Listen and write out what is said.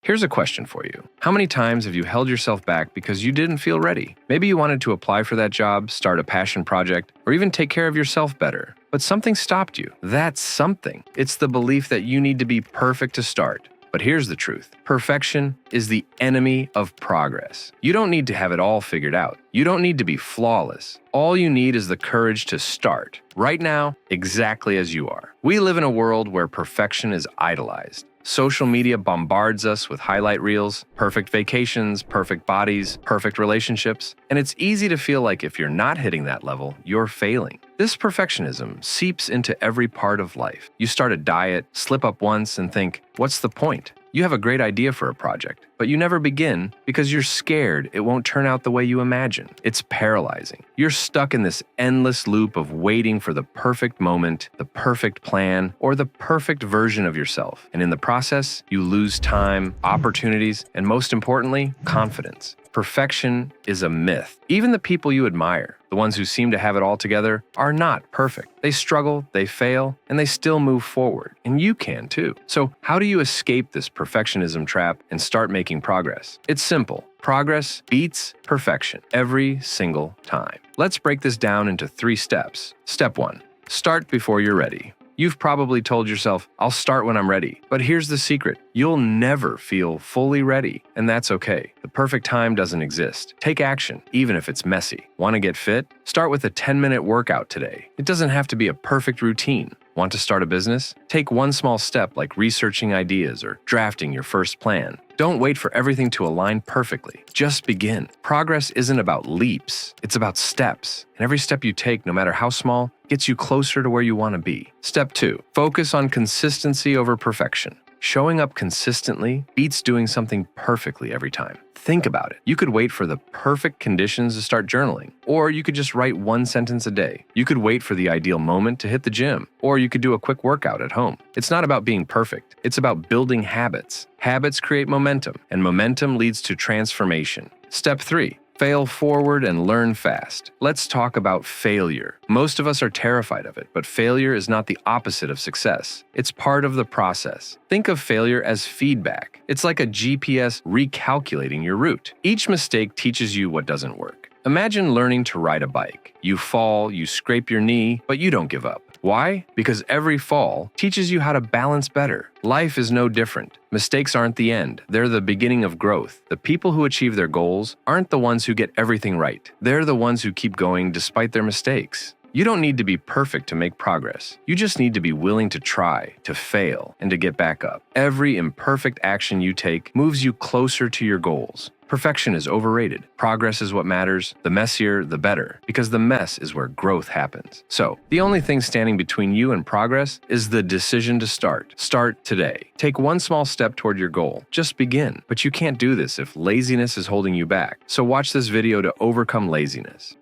Here's a question for you. How many times have you held yourself back because you didn't feel ready? Maybe you wanted to apply for that job, start a passion project, or even take care of yourself better. But something stopped you. That's something. It's the belief that you need to be perfect to start. But here's the truth. Perfection is the enemy of progress. You don't need to have it all figured out. You don't need to be flawless. All you need is the courage to start, right now, exactly as you are. We live in a world where perfection is idolized. Social media bombards us with highlight reels, perfect vacations, perfect bodies, perfect relationships, and it's easy to feel like if you're not hitting that level, you're failing. This perfectionism seeps into every part of life. You start a diet, slip up once, and think, what's the point? You have a great idea for a project, but you never begin because you're scared it won't turn out the way you imagine. It's paralyzing. You're stuck in this endless loop of waiting for the perfect moment, the perfect plan, or the perfect version of yourself. And in the process, you lose time, opportunities, and most importantly, confidence. Perfection is a myth. Even the people you admire, the ones who seem to have it all together, are not perfect. They struggle, they fail, and they still move forward. And you can too. So how do you escape this perfectionism trap and start making progress? It's simple. Progress beats perfection every single time. Let's break this down into 3 steps. Step 1. Start before you're ready. You've probably told yourself, I'll start when I'm ready. But here's the secret. You'll never feel fully ready, and that's okay. The perfect time doesn't exist. Take action, even if it's messy. Want to get fit? Start with a 10-minute workout today. It doesn't have to be a perfect routine. Want to start a business? Take one small step like researching ideas or drafting your first plan. Don't wait for everything to align perfectly. Just begin. Progress isn't about leaps, it's about steps. And every step you take, no matter how small, gets you closer to where you want to be. Step 2. Focus on consistency over perfection. Showing up consistently beats doing something perfectly every time. Think about it. You could wait for the perfect conditions to start journaling, or you could just write 1 sentence a day. You could wait for the ideal moment to hit the gym, or you could do a quick workout at home. It's not about being perfect. It's about building habits. Habits create momentum, and momentum leads to transformation. Step 3. Fail forward and learn fast. Let's talk about failure. Most of us are terrified of it, but failure is not the opposite of success. It's part of the process. Think of failure as feedback. It's like a GPS recalculating your route. Each mistake teaches you what doesn't work. Imagine learning to ride a bike. You fall, you scrape your knee, but you don't give up. Why? Because every fall teaches you how to balance better. Life is no different. Mistakes aren't the end. They're the beginning of growth. The people who achieve their goals aren't the ones who get everything right. They're the ones who keep going despite their mistakes. You don't need to be perfect to make progress. You just need to be willing to try, to fail, and to get back up. Every imperfect action you take moves you closer to your goals. Perfection is overrated. Progress is what matters. The messier, the better, because the mess is where growth happens. So, the only thing standing between you and progress is the decision to start. Start today. Take 1 small step toward your goal. Just begin. But you can't do this if laziness is holding you back. So watch this video to overcome laziness.